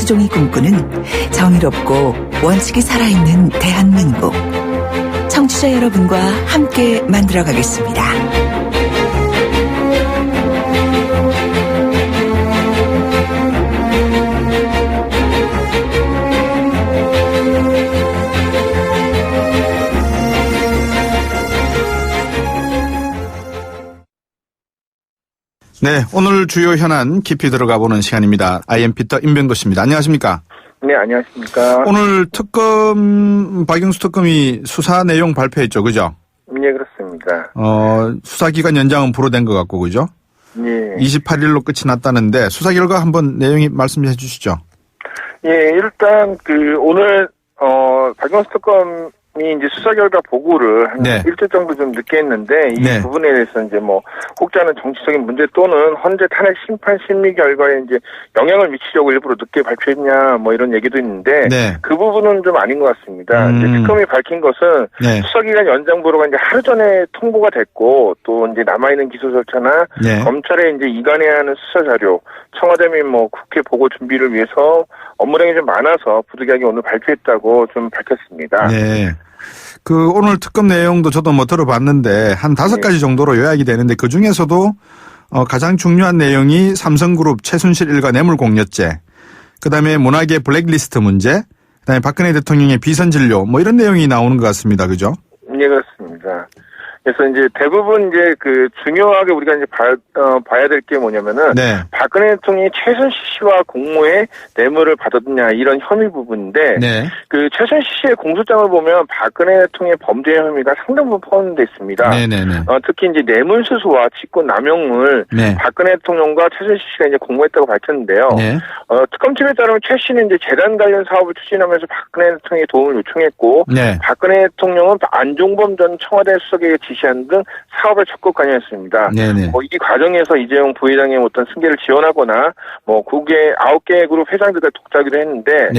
김수종이 꿈꾸는 정의롭고 원칙이 살아있는 대한민국. 청취자 여러분과 함께 만들어가겠습니다. 네, 오늘 주요 현안 깊이 들어가 보는 시간입니다. IMP터 임병도 씨입니다. 안녕하십니까? 네, 안녕하십니까? 오늘 박영수 특검이 수사 내용 발표했죠, 그죠? 네, 그렇습니다. 수사기간 연장은 불허된 것 같고, 그죠? 네. 28일로 끝이 났다는데 수사 결과 한번 내용이 말씀해 주시죠. 예, 일단 오늘 박영수 특검이 이제 수사 결과 보고를 한 일주일 정도 좀 늦게 했는데 이 부분에 대해서 이제 혹지 않은 정치적인 문제 또는 헌재 탄핵 심판 심리 결과에 이제 영향을 미치려고 일부러 늦게 발표했냐 이런 얘기도 있는데 그 부분은 좀 아닌 것 같습니다. 이제 특검이 밝힌 것은 수사기간 연장 보고가 이제 하루 전에 통보가 됐고 또 이제 남아있는 기소 절차나 검찰에 이제 이관해야 하는 수사 자료, 청와대 및 국회 보고 준비를 위해서 업무량이 좀 많아서 부득이하게 오늘 발표했다고 좀 밝혔습니다. 네. 오늘 특검 내용도 저도 들어봤는데 한 5가지 정도로 요약이 되는데 그 중에서도 가장 중요한 내용이 삼성그룹 최순실 일가 뇌물공여죄, 그다음에 문화계 블랙리스트 문제, 그다음에 박근혜 대통령의 비선진료 이런 내용이 나오는 것 같습니다. 그죠? 네, 그렇습니다. 그래서 이제 대부분 이제 중요하게 우리가 이제 봐야 될 게 뭐냐면은 박근혜 대통령이 최순실 씨와 공모해 뇌물을 받았느냐 이런 혐의 부분인데 최순실 씨의 공소장을 보면 박근혜 대통령의 범죄 혐의가 상당 부분 포함되어 있습니다. 특히 이제 뇌물 수수와 직권 남용을 박근혜 대통령과 최순실 씨가 이제 공모했다고 밝혔는데요. 특검팀에 따르면 최 씨는 이제 재단 관련 사업을 추진하면서 박근혜 대통령의 도움을 요청했고 박근혜 대통령은 안종범 전 청와대 수석에게 지시한 등 사업에 적극 관여했습니다. 이 과정에서 이재용 부회장의 어떤 승계를 지원하거나 국외 9개 그룹 회장들과 독자기도 했는데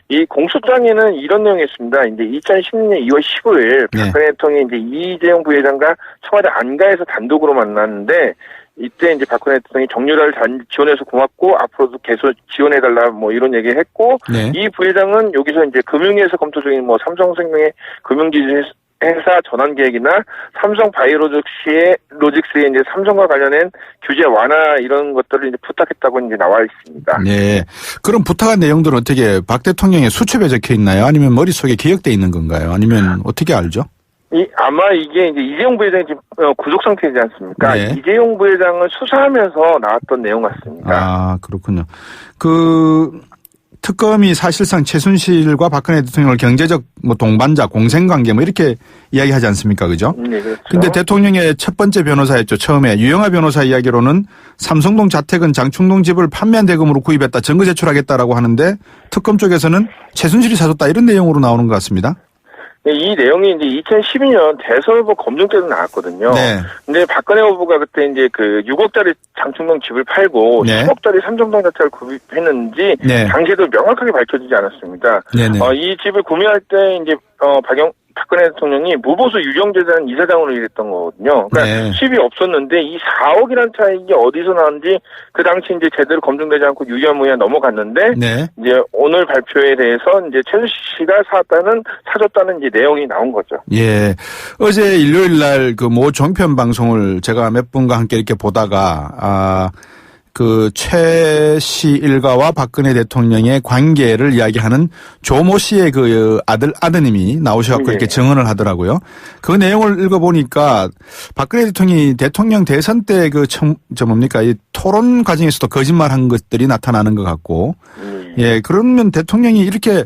이 공소장에는 이런 내용이 있습니다. 이제 2016년 2월 15일 박근혜 대통령이 이제 이재용 부회장과 청와대 안가에서 단독으로 만났는데 이때 이제 박근혜 대통령이 정유라를 지원해서 고맙고 앞으로도 계속 지원해달라 이런 얘기를 했고 이 부회장은 여기서 이제 금융위에서 검토 중인 삼성생명의 금융지주 회사 전환 계획이나 삼성 바이오로직스의 이제 삼성과 관련된 규제 완화 이런 것들을 이제 부탁했다고 이제 나와 있습니다. 네. 그럼 부탁한 내용들은 어떻게 박 대통령의 수첩에 적혀 있나요? 아니면 머릿속에 기억돼 있는 건가요? 아니면 어떻게 알죠? 아마 이게 이제 이재용 부회장이 지금 구속 상태이지 않습니까? 이재용 부회장을 수사하면서 나왔던 내용 같습니다. 아, 그렇군요. 특검이 사실상 최순실과 박근혜 대통령을 경제적 동반자, 공생관계 이렇게 이야기하지 않습니까? 그죠? 네, 그렇죠. 근데 대통령의 첫 번째 변호사였죠. 처음에 유영하 변호사 이야기로는 삼성동 자택은 장충동 집을 판매한 대금으로 구입했다. 증거 제출하겠다라고 하는데 특검 쪽에서는 최순실이 사줬다 이런 내용으로 나오는 것 같습니다. 이 내용이 이제 2012년 대선 후보 검증 때도 나왔거든요. 근데 박근혜 후보가 그때 이제 6억짜리 장충동 집을 팔고 10억짜리 삼성동 자택을 구입했는지 당시에도 명확하게 밝혀지지 않았습니다. 이 집을 구매할 때 이제 박근혜 대통령이 무보수 유경재단 이사장으로 일했던 거거든요. 그러니까 수입이 없었는데 이 4억이라는 차익이 어디서 나왔는지 그 당시 이제 제대로 검증되지 않고 유야무야 넘어갔는데 이제 오늘 발표에 대해서 이제 최순실 씨가 사줬다는 이제 내용이 나온 거죠. 예. 어제 일요일 날 모 종편 방송을 제가 몇 분과 함께 이렇게 보다가 최 씨 일가와 박근혜 대통령의 관계를 이야기하는 조모 씨의 아드님이 나오셔갖고 이렇게 증언을 하더라고요. 그 내용을 읽어보니까 박근혜 대통령이 대통령 대선 때 이 토론 과정에서도 거짓말한 것들이 나타나는 것 같고, 그러면 대통령이 이렇게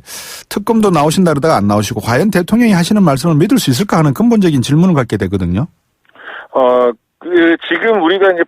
특검도 나오신다 그러다가 안 나오시고, 과연 대통령이 하시는 말씀을 믿을 수 있을까 하는 근본적인 질문을 갖게 되거든요. 지금 우리가 이제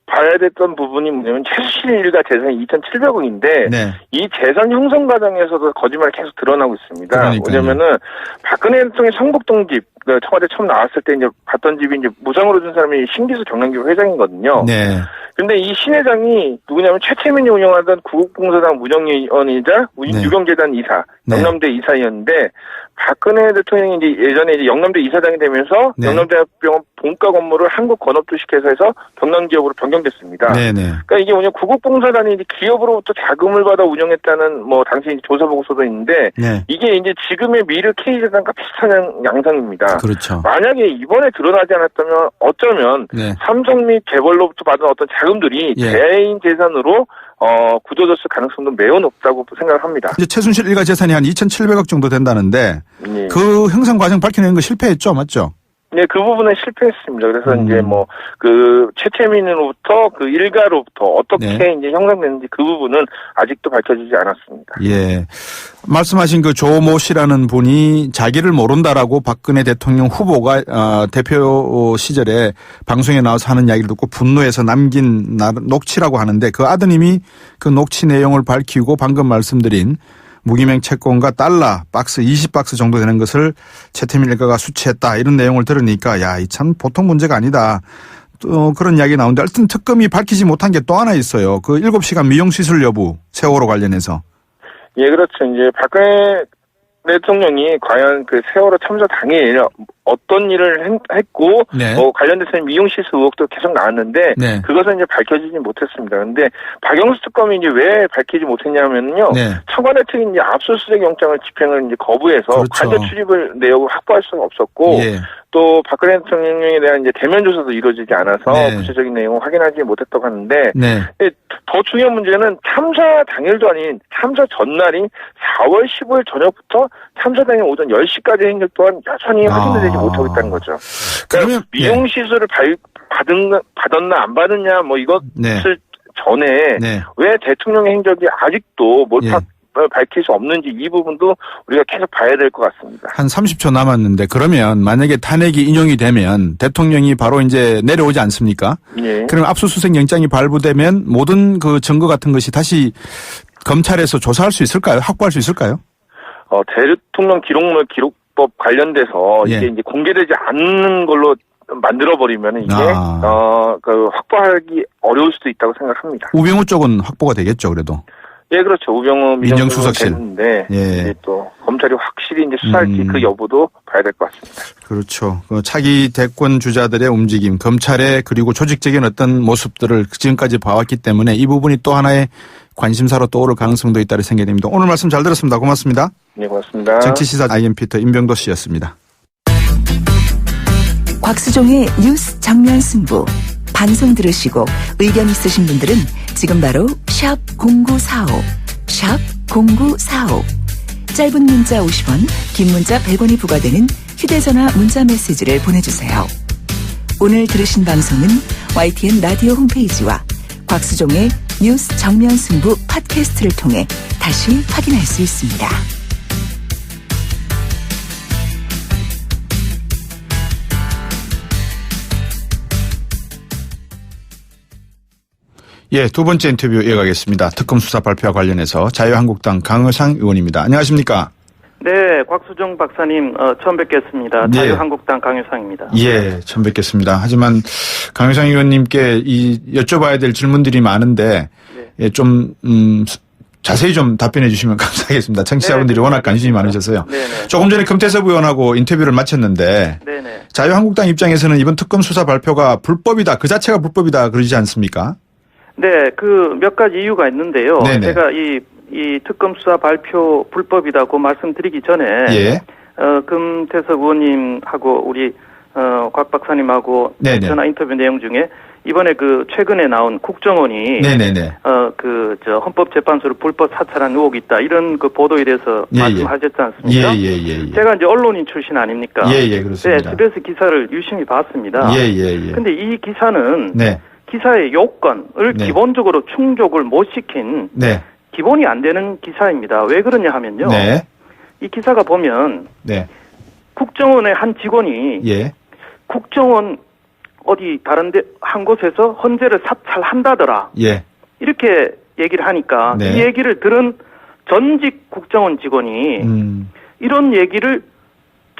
봐야 됐던 부분이 뭐냐면 최순실 일가 재산이 2,700억인데 이 재산 형성 과정에서도 거짓말이 계속 드러나고 있습니다. 왜냐면은 박근혜 대통령의 성북동 집 그 청와대 처음 나왔을 때 이제 봤던 집이 이제 무상으로 준 사람이 신기수 경남기부 회장이거든요. 네. 근데 이 신 회장이 누구냐면 최채민이 운영하던 구국봉사당 운영위원이자 네. 유경재단 이사, 네. 영남대 이사였는데 박근혜 대통령이 이제 예전에 이제 영남대 이사장이 되면서 네. 영남대학병원 본가 건물을 한국건업주식회사에서 경남기업으로 변경됐습니다. 네네. 그러니까 이게 뭐냐 구국봉사단이 이제 기업으로부터 자금을 받아 운영했다는 뭐 당시 조사 보고서도 있는데 네. 이게 이제 지금의 미르 K재단과 비슷한 양상입니다. 그렇죠. 만약에 이번에 드러나지 않았다면 어쩌면 네. 삼성 및 재벌로부터 받은 어떤 자금들이 예. 개인 재산으로 굳어졌을 가능성도 매우 높다고 생각을 합니다. 이제 최순실 일가 재산이 한 2,700억 정도 된다는데 예. 그 형성 과정 밝혀내는 거 실패했죠, 맞죠? 네, 그 부분은 실패했습니다. 그래서 이제 뭐 그 최채민으로부터 그 일가로부터 어떻게 네. 이제 형성됐는지 그 부분은 아직도 밝혀지지 않았습니다. 예. 말씀하신 그 조모 씨라는 분이 자기를 모른다라고 박근혜 대통령 후보가 대표 시절에 방송에 나와서 하는 이야기를 듣고 분노해서 남긴 녹취라고 하는데 그 아드님이 그 녹취 내용을 밝히고 방금 말씀드린 무기명 채권과 달러 박스 20박스 정도 되는 것을 최태민 일가가 수취했다 이런 내용을 들으니까 야, 이 참 보통 문제가 아니다. 또 그런 이야기 나오는데 하여튼 특검이 밝히지 못한 게 또 하나 있어요. 그 7시간 미용시술 여부 세월호 관련해서. 예, 그렇죠. 이제 박근혜 대통령이 과연 그 세월호 참사 당일 어떤 일을 했고 네. 관련돼서 미용시술 의혹도 계속 나왔는데 네. 그것은 이제 밝혀지지 못했습니다. 그런데 박영수 특검이 이제 왜 밝히지 못했냐면요. 네. 청와대 측이 이제 압수수색 영장을 집행을 이제 거부해서 그렇죠. 관저 출입을 내역을 확보할 수가 없었고 예. 또 박근혜 대통령에 대한 이제 대면 조사도 이루어지지 않아서 네. 구체적인 내용을 확인하지 못했다고 하는데 네. 더 중요한 문제는 참사 당일도 아닌 참사 전날인 4월 15일 저녁부터 참사 당일 오전 10시까지 행적 또한 여전히 확인되지 못하고 있다는 거죠. 그러면 미용 시술을 받았나 안 받았냐 뭐 이것을 네. 전에 네. 왜 대통령의 행적이 아직도 몰팍 예. 밝힐 수 없는지 이 부분도 우리가 계속 봐야 될 것 같습니다. 한 30초 남았는데 그러면 만약에 탄핵이 인용이 되면 대통령이 바로 이제 내려오지 않습니까? 예. 그럼 압수수색 영장이 발부되면 모든 그 증거 같은 것이 다시 검찰에서 조사할 수 있을까요? 확보할 수 있을까요? 대통령 기록법 관련돼서 예. 이게 이제 공개되지 않는 걸로 만들어버리면 이게 그 확보하기 어려울 수도 있다고 생각합니다. 우병우 쪽은 확보가 되겠죠, 그래도. 예, 그렇죠. 우병우 민정수석실 되는데 예. 이제 또 검찰이 확실히 이제 수사할지 그 여부도 봐야 될 것 같습니다. 그렇죠. 그 차기 대권 주자들의 움직임, 검찰의 그리고 조직적인 어떤 모습들을 지금까지 봐왔기 때문에 이 부분이 또 하나의 관심사로 떠오를 가능성도 있다고 생각이 됩니다. 오늘 말씀 잘 들었습니다. 고맙습니다. 네, 고맙습니다. 정치시사 IM피터 임병도 씨였습니다. 곽수종의 뉴스 정면 승부. 방송 들으시고 의견 있으신 분들은 지금 바로 샵 0945, 샵 0945. 짧은 문자 50원, 긴 문자 100원이 부과되는 휴대전화 문자 메시지를 보내주세요. 오늘 들으신 방송은 YTN 라디오 홈페이지와 곽수종의 뉴스 정면 승부 팟캐스트를 통해 다시 확인할 수 있습니다. 예, 두 번째 인터뷰 이어가겠습니다. 특검 수사 발표와 관련해서 자유한국당 강의상 의원입니다. 안녕하십니까? 네, 곽수종 박사님 처음 뵙겠습니다. 네. 자유한국당 강효상입니다. 예, 처음 뵙겠습니다. 하지만 강효상 의원님께 여쭤봐야 될 질문들이 많은데 네. 예, 좀 자세히 좀 답변해 주시면 감사하겠습니다. 청취자분들이 네, 워낙 관심이 많으셔서요. 네네. 조금 전에 금태섭 의원하고 인터뷰를 마쳤는데 네네. 자유한국당 입장에서는 이번 특검 수사 발표가 불법이다. 그 자체가 불법이다. 그러지 않습니까? 네, 그 몇 가지 이유가 있는데요. 네네. 제가 이 특검 수사 발표 불법이다고 말씀드리기 전에 예. 금태섭 의원님하고 우리 곽 박사님하고 네네. 전화 인터뷰 내용 중에 이번에 그 최근에 나온 국정원이 네네네. 헌법재판소를 불법 사찰한 의혹이 있다 이런 그 보도에 대해서 예, 말씀하셨지 않습니까? 예. 제가 이제 언론인 출신 아닙니까? 예, 그렇습니다. 네, SBS 기사를 유심히 봤습니다. 예. 근데 이 기사는 네. 기사의 요건을 네. 기본적으로 충족을 못 시킨 네. 기본이 안 되는 기사입니다. 왜 그러냐 하면요. 네. 이 기사가 보면 네. 국정원의 한 직원이 예. 국정원 어디 다른데 한 곳에서 헌재를 사찰한다더라. 예. 이렇게 얘기를 하니까 네. 이 얘기를 들은 전직 국정원 직원이 이런 얘기를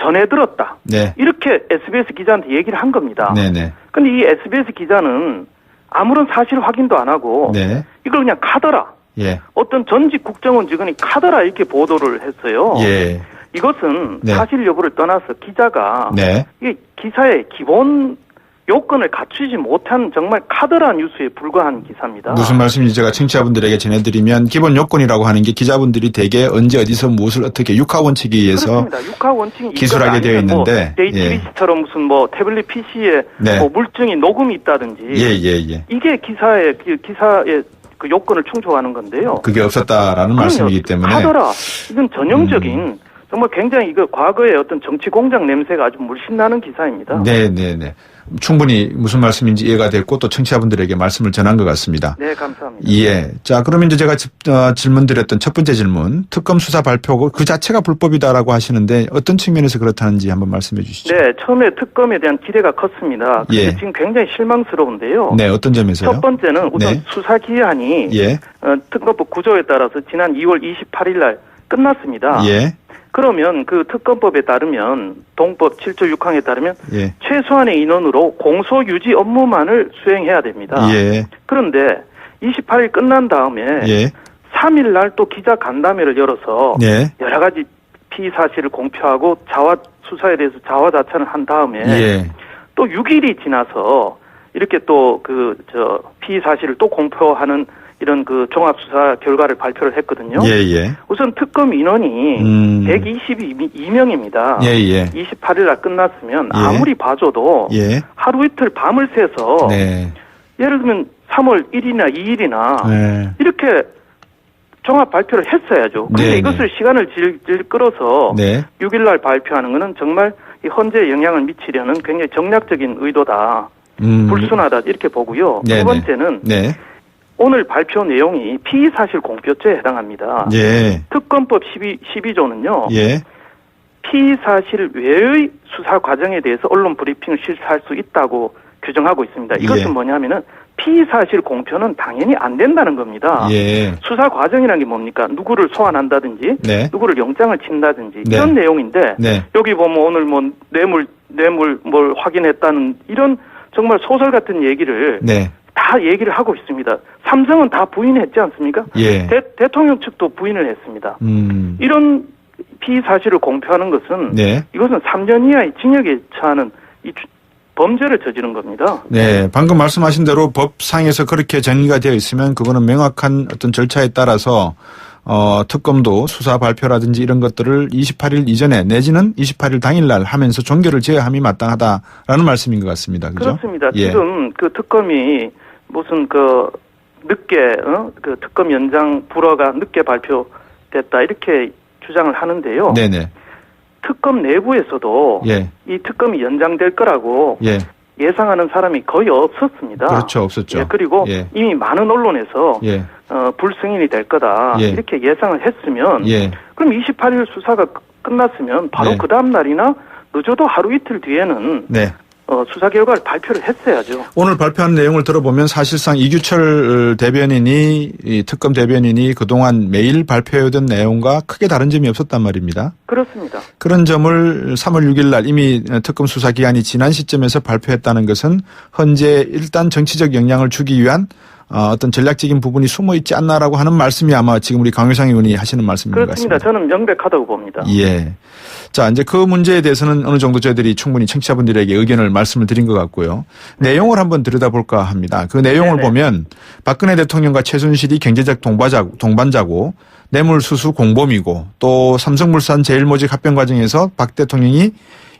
전해 들었다. 네. 이렇게 SBS 기자한테 얘기를 한 겁니다. 네네. 근데 이 SBS 기자는 아무런 사실 확인도 안 하고 네. 이걸 그냥 카더라. 예. 어떤 전직 국정원 직원이 카더라 이렇게 보도를 했어요. 예. 이것은 네. 사실 여부를 떠나서 기자가 네. 이게 기사의 기본 요건을 갖추지 못한 정말 카더라 뉴스에 불과한 기사입니다. 무슨 말씀인지 제가 청취자분들에게 전해드리면 기본 요건이라고 하는 게 기자분들이 대개 언제 어디서 무엇을 어떻게 육하 원칙에 의해서 그렇습니다. 육하 원칙이 기술하게 되어 있는데 JTBC처럼 무슨 뭐 태블릿 PC에 네. 뭐 물증이 녹음이 있다든지 예. 이게 기사의 그 요건을 충족하는 건데요. 그게 없었다라는 말씀이기 때문에 카더라 이건 전형적인 정말 굉장히 이거 과거의 어떤 정치 공작 냄새가 아주 물씬 나는 기사입니다. 네네네. 충분히 무슨 말씀인지 이해가 됐고 또 청취자분들에게 말씀을 전한 것 같습니다. 네, 감사합니다. 예. 자, 그러면 이제 제가 질문드렸던 첫 번째 질문, 특검 수사 발표고 그 자체가 불법이다라고 하시는데 어떤 측면에서 그렇다는지 한번 말씀해 주시죠. 네, 처음에 특검에 대한 기대가 컸습니다. 근데 예. 지금 굉장히 실망스러운데요. 네, 어떤 점에서요? 첫 번째는 우선 네. 수사 기한이 예. 특검법 구조에 따라서 지난 2월 28일 날 끝났습니다. 예. 그러면 그 특검법에 따르면 동법 7조 6항에 따르면 예. 최소한의 인원으로 공소 유지 업무만을 수행해야 됩니다. 예. 그런데 28일 끝난 다음에 예. 3일 날 또 기자 간담회를 열어서 네. 여러 가지 피의 사실을 공표하고 수사에 대해서 자화자찬을 한 다음에 예. 또 6일이 지나서 이렇게 또 피의 사실을 또 공표하는 이런 그 종합수사 결과를 발표를 했거든요. 예. 우선 특검 인원이 122명입니다. 예. 28일 날 끝났으면 예. 아무리 봐줘도 예. 하루 이틀 밤을 새서 네. 예를 들면 3월 1일이나 2일이나 네. 이렇게 종합 발표를 했어야죠. 그런데 네네. 이것을 시간을 질질 끌어서 네. 6일 날 발표하는 것은 정말 이 헌재에 영향을 미치려는 굉장히 정략적인 의도다. 불순하다 이렇게 보고요. 네네. 두 번째는 네. 오늘 발표 내용이 피의사실 공표죄에 해당합니다. 예. 특검법 12조는요. 예. 피의사실 외의 수사 과정에 대해서 언론 브리핑을 실시할 수 있다고 규정하고 있습니다. 이것은 예. 뭐냐면은 피의사실 공표는 당연히 안 된다는 겁니다. 예. 수사 과정이라는 게 뭡니까? 누구를 소환한다든지, 네. 누구를 영장을 친다든지 네. 이런 내용인데 네. 여기 보면 오늘 뭐 뇌물 뭘 확인했다는 이런 정말 소설 같은 얘기를 네. 다 얘기를 하고 있습니다. 삼성은 다 부인했지 않습니까? 예. 대통령 측도 부인을 했습니다. 이런 피의 사실을 공표하는 것은 네. 이것은 3년 이하의 징역에 처하는 이 범죄를 저지른 겁니다. 네. 방금 말씀하신 대로 법상에서 그렇게 정리가 되어 있으면 그거는 명확한 어떤 절차에 따라서 특검도 수사 발표라든지 이런 것들을 28일 이전에 내지는 28일 당일날 하면서 종결을 지어야 함이 마땅하다라는 말씀인 것 같습니다. 그죠? 그렇습니다. 예. 지금 그 특검이 무슨 늦게 그 특검 연장 불허가 늦게 발표됐다 이렇게 주장을 하는데요. 네네. 특검 내부에서도 예. 이 특검이 연장될 거라고 예. 예상하는 사람이 거의 없었습니다. 그렇죠. 없었죠. 예, 그리고 예. 이미 많은 언론에서 예. 불승인이 될 거다 예. 이렇게 예상을 했으면 예. 그럼 28일 수사가 끝났으면 바로 네. 그 다음 날이나 늦어도 하루 이틀 뒤에는 네. 수사 결과를 발표를 했어야죠. 오늘 발표한 내용을 들어보면 사실상 이규철 대변인이 이 특검 대변인이 그동안 매일 발표해오던 내용과 크게 다른 점이 없었단 말입니다. 그렇습니다. 그런 점을 3월 6일 날 이미 특검 수사 기한이 지난 시점에서 발표했다는 것은 현재 일단 정치적 영향을 주기 위한 어떤 전략적인 부분이 숨어 있지 않나라고 하는 말씀이 아마 지금 우리 강효상 의원이 하시는 말씀인 것 그렇습니다. 같습니다. 저는 명백하다고 봅니다. 예. 자, 이제 그 문제에 대해서는 어느 정도 저희들이 충분히 청취자분들에게 의견을 말씀을 드린 것 같고요. 내용을 한번 들여다볼까 합니다. 그 내용을 네네. 보면 박근혜 대통령과 최순실이 경제적 동반자고 뇌물수수 공범이고 또 삼성물산 제일모직 합병 과정에서 박 대통령이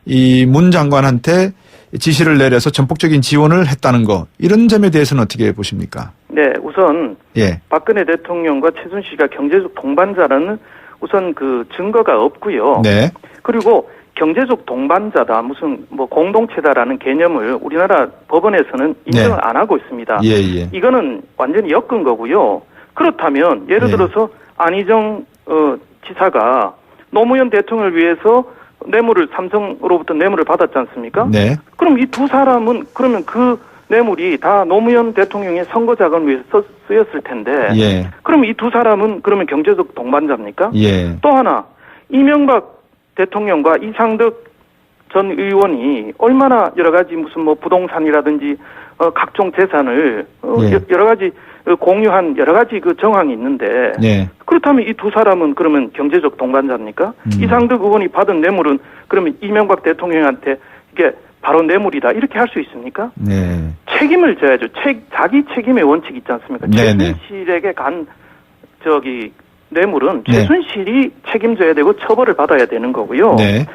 이 문 장관한테 지시를 내려서 전폭적인 지원을 했다는 거 이런 점에 대해서는 어떻게 보십니까? 네, 우선 예. 박근혜 대통령과 최순실과 경제적 동반자라는 우선 그 증거가 없고요. 네. 그리고 경제적 동반자다 무슨 뭐 공동체다라는 개념을 우리나라 법원에서는 인정을 네. 안 하고 있습니다. 예, 예. 이거는 완전히 엮은 거고요. 그렇다면 예를 네. 들어서 안희정 지사가 노무현 대통령을 위해서 삼성으로부터 뇌물을 받았지 않습니까? 네. 그럼 이 두 사람은 그러면 그 뇌물이 다 노무현 대통령의 선거 자금을 위해서 쓰였을 텐데 예. 그럼 이 두 사람은 그러면 경제적 동반자입니까? 예. 또 하나 이명박 대통령과 이상득 전 의원이 얼마나 여러 가지 무슨 뭐 부동산이라든지 각종 재산을 예. 여러 가지 공유한 여러 가지 그 정황이 있는데 네. 그렇다면 이 두 사람은 그러면 경제적 동반자입니까? 이상득 의원이 받은 뇌물은 그러면 이명박 대통령한테 이게 바로 뇌물이다 이렇게 할 수 있습니까? 네. 책임을 져야죠. 자기 책임의 원칙 있지 않습니까? 네네. 최순실에게 간 뇌물은 네. 최순실이 책임져야 되고 처벌을 받아야 되는 거고요. 네.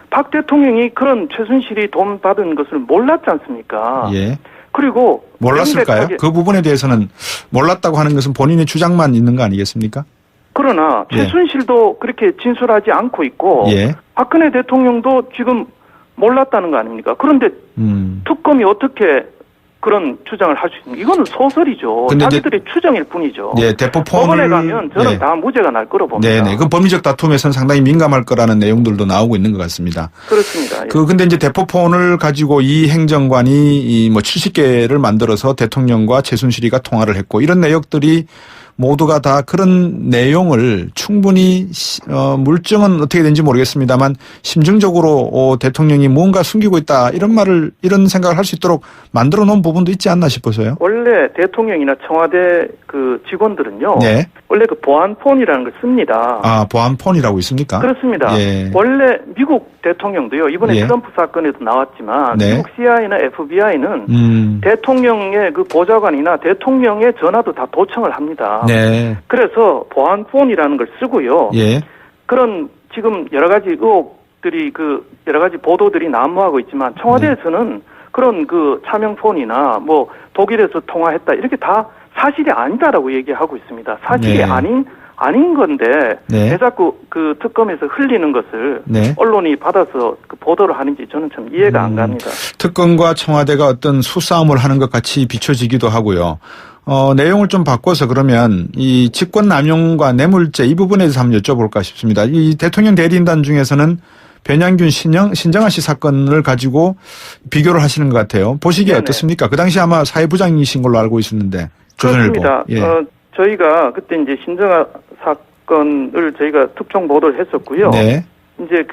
박 대통령이 그런 최순실이 돈 받은 것을 몰랐지 않습니까? 예. 그리고 몰랐을까요? 명백하게- 그 부분에 대해서는 몰랐다고 하는 것은 본인의 주장만 있는 거 아니겠습니까? 그러나 예. 최순실도 그렇게 진술하지 않고 있고 예. 박근혜 대통령도 지금 몰랐다는 거 아닙니까? 그런데 특검이 어떻게 그런 주장을 할 수 있습니까? 이거는 소설이죠. 근데 자기들의 추정일 뿐이죠. 예, 대포폰을 법원에 가면 저는 예. 다 무죄가 날 거로 봅니다. 네네. 그 법리적 다툼에서는 상당히 민감할 거라는 내용들도 나오고 있는 것 같습니다. 그렇습니다. 예. 근데 이제 대포폰을 가지고 이 행정관이 뭐 70개를 만들어서 대통령과 최순실이가 통화를 했고 이런 내역들이 모두가 다 그런 내용을 충분히 물증은 어떻게 되는지 모르겠습니다만 심증적으로 대통령이 무언가 숨기고 있다 이런 생각을 할 수 있도록 만들어 놓은 부분도 있지 않나 싶어서요. 원래 대통령이나 청와대 그 직원들은요. 네. 원래 그 보안폰이라는 걸 씁니다. 아, 보안폰이라고 있습니까? 그렇습니다. 예. 원래 미국 대통령도요. 이번에 예. 트럼프 사건에도 나왔지만 네. 미국 CIA나 FBI는 대통령의 그 보좌관이나 대통령의 전화도 다 도청을 합니다. 네. 그래서 보안폰이라는 걸 쓰고요. 예. 그런 지금 여러 가지 의혹들이 그 여러 가지 보도들이 난무하고 있지만 청와대에서는 그런 그 차명폰이나 뭐 독일에서 통화했다 이렇게 다 사실이 아니다라고 얘기하고 있습니다. 사실이 네. 아닌 건데 네. 왜 자꾸 그 특검에서 흘리는 것을 네. 언론이 받아서 그 보도를 하는지 저는 참 이해가 안 갑니다. 특검과 청와대가 어떤 수싸움을 하는 것 같이 비춰지기도 하고요. 내용을 좀 바꿔서 그러면 이 직권남용과 뇌물죄 이 부분에 대해서 한번 여쭤볼까 싶습니다. 이 대통령 대리인단 중에서는 변양균 신정아 씨 사건을 가지고 비교를 하시는 것 같아요. 보시기에 네네. 어떻습니까? 그 당시 아마 사회부장이신 걸로 알고 있었는데. 조선일보. 그렇습니다. 예. 저희가 그때 이제 신정아 사건을 저희가 특종 보도를 했었고요. 네. 이제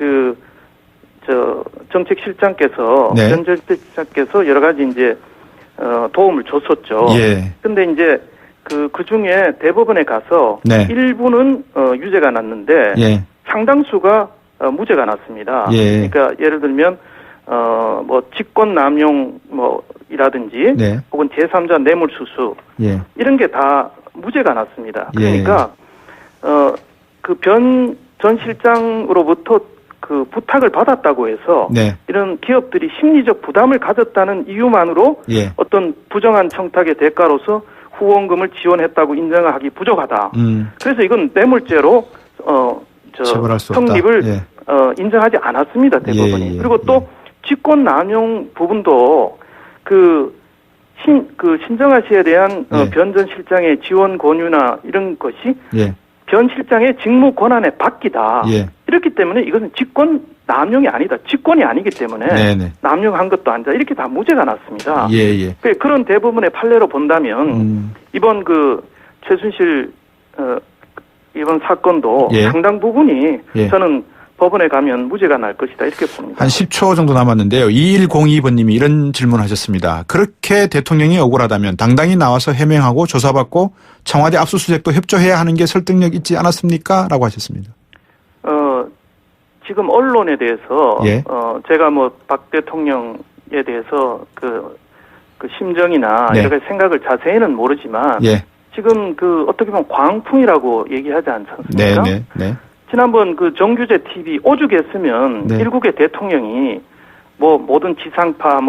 정책실장께서 네. 전 정책실장께서 여러 가지 이제 도움을 줬었죠. 예. 근데 이제 그 중에 대법원에 가서 네. 일부는 유죄가 났는데 예. 상당수가 무죄가 났습니다. 예. 그러니까 예를 들면 뭐 직권 남용 이라든지 네. 혹은 제3자 뇌물 수수 예. 이런 게 다 무죄가 났습니다. 예. 그러니까 그 변 전 실장으로부터 그 부탁을 받았다고 해서 네. 이런 기업들이 심리적 부담을 가졌다는 이유만으로 예. 어떤 부정한 청탁의 대가로서 후원금을 지원했다고 인정하기 부족하다. 그래서 이건 뇌물죄로 처벌할 수 없다. 성립을 예. 인정하지 않았습니다. 대법원이. 예. 그리고 또 직권 남용 부분도 신정아 씨에 대한 예. 변 전 실장의 지원 권유나 이런 것이 예. 변 실장의 직무 권한에 바뀌다. 예. 이렇기 때문에 이것은 직권 남용이 아니다. 직권이 아니기 때문에 네네. 남용한 것도 아니다. 이렇게 다 무죄가 났습니다. 예. 예. 그런 대부분의 판례로 본다면 이번 그 최순실 이번 사건도 예. 상당 부분이 예. 저는 법원에 가면 무죄가 날 것이다 이렇게 봅니다. 한 10초 정도 남았는데요. 2102번님이 이런 질문하셨습니다. 그렇게 대통령이 억울하다면 당당히 나와서 해명하고 조사받고 청와대 압수수색도 협조해야 하는 게 설득력 있지 않았습니까? 라고 하셨습니다. 지금 언론에 대해서 예. 제가 뭐 박 대통령에 대해서 그 심정이나 네. 여러 가지 생각을 자세히는 모르지만 예. 지금 어떻게 보면 광풍이라고 얘기하지 않습니까? 네. 네. 지난번 그 정규제 TV 오죽했으면 네. 일국의 대통령이 뭐 모든 지상파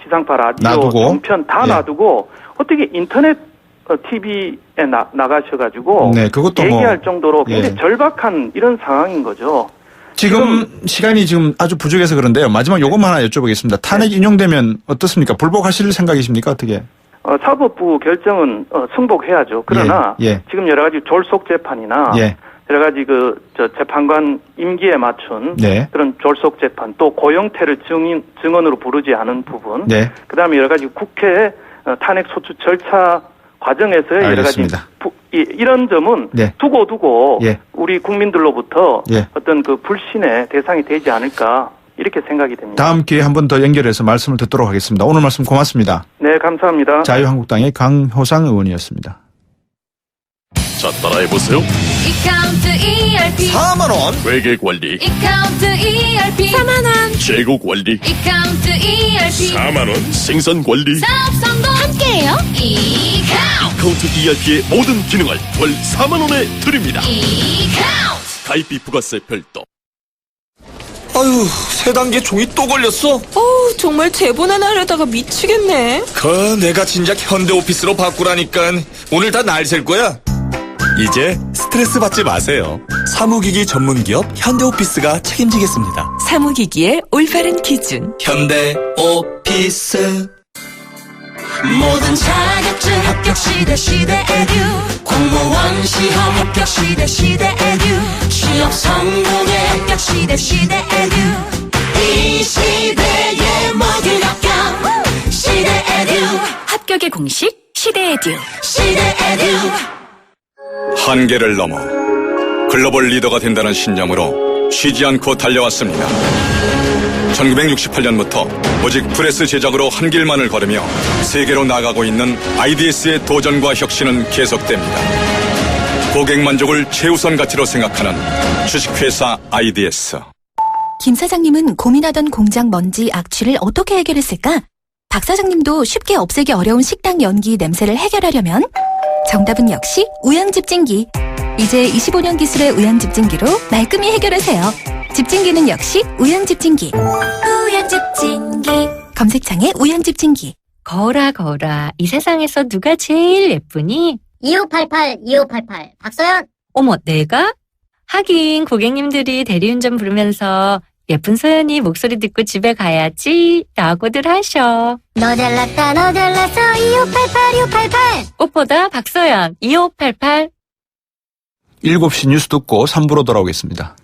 지상파 라디오 놔두고. 종편 다 예. 놔두고 어떻게 인터넷 TV에 나가셔가지고 네, 그것도 얘기할 정도로 예. 굉장히 절박한 이런 상황인 거죠. 지금 시간이 지금 아주 부족해서 그런데요. 마지막 요것만 하나 여쭤보겠습니다. 탄핵 인용되면 어떻습니까? 불복하실 생각이십니까? 어떻게? 사법부 결정은 승복해야죠. 그러나 예. 지금 여러 가지 졸속 재판이나 예. 여러 가지 재판관 임기에 맞춘 네. 그런 졸속 재판 또 고영태를 증언으로 부르지 않은 부분, 네. 그다음에 여러 가지 국회 탄핵 소추 절차 과정에서의 여러 가지 알겠습니다. 이런 점은 네. 두고 예. 우리 국민들로부터 예. 어떤 그 불신의 대상이 되지 않을까 이렇게 생각이 됩니다. 다음 기회에 한 번 더 연결해서 말씀을 듣도록 하겠습니다. 오늘 말씀 고맙습니다. 네, 감사합니다. 자유한국당의 강효상 의원이었습니다. 자, 따라해보세요. 이카운트 ERP 4만원. 회계관리. 이카운트 ERP 4만원 재고관리. 이카운트 ERP 4만원. 생산관리. 사업 성공 함께해요. 이카운트 ERP의 모든 기능을 월 4만원에 드립니다. 이카운트 가입비 부가세 별도. 아유, 세 단계 종이 또 걸렸어? 정말 제본 하나 하려다가 미치겠네. 내가 진작 현대오피스로 바꾸라니까. 오늘 다 날 셀 거야. 이제 스트레스 받지 마세요. 사무기기 전문기업 현대오피스가 책임지겠습니다. 사무기기의 올바른 기준. 현대오피스. 모든 자격증 합격 시대 에듀 공무원 시험 합격 시대 에듀 취업 성공의 합격 시대 에듀 이 시대의 모든 합격 시대 에듀 합격의 공식 시대 에듀 한계를 넘어 글로벌 리더가 된다는 신념으로 쉬지 않고 달려왔습니다. 1968년부터 오직 프레스 제작으로 한 길만을 걸으며 세계로 나가고 있는 IDS의 도전과 혁신은 계속됩니다. 고객 만족을 최우선 가치로 생각하는 주식회사 IDS. 김 사장님은 고민하던 공장 먼지 악취를 어떻게 해결했을까? 박 사장님도 쉽게 없애기 어려운 식당 연기 냄새를 해결하려면 정답은 역시 우양집진기. 이제 25년 기술의 우양집진기로 말끔히 해결하세요. 집진기는 역시 우양집진기. 우양집진기 검색창에 우양집진기. 거라 이 세상에서 누가 제일 예쁘니? 2588 박서연. 어머, 내가? 하긴 고객님들이 대리운전 부르면서 예쁜 소연이 목소리 듣고 집에 가야지 라고들 하셔. 너 잘났어 2588 꽃보다 박소연 2588. 7시 뉴스 듣고 3부로 돌아오겠습니다.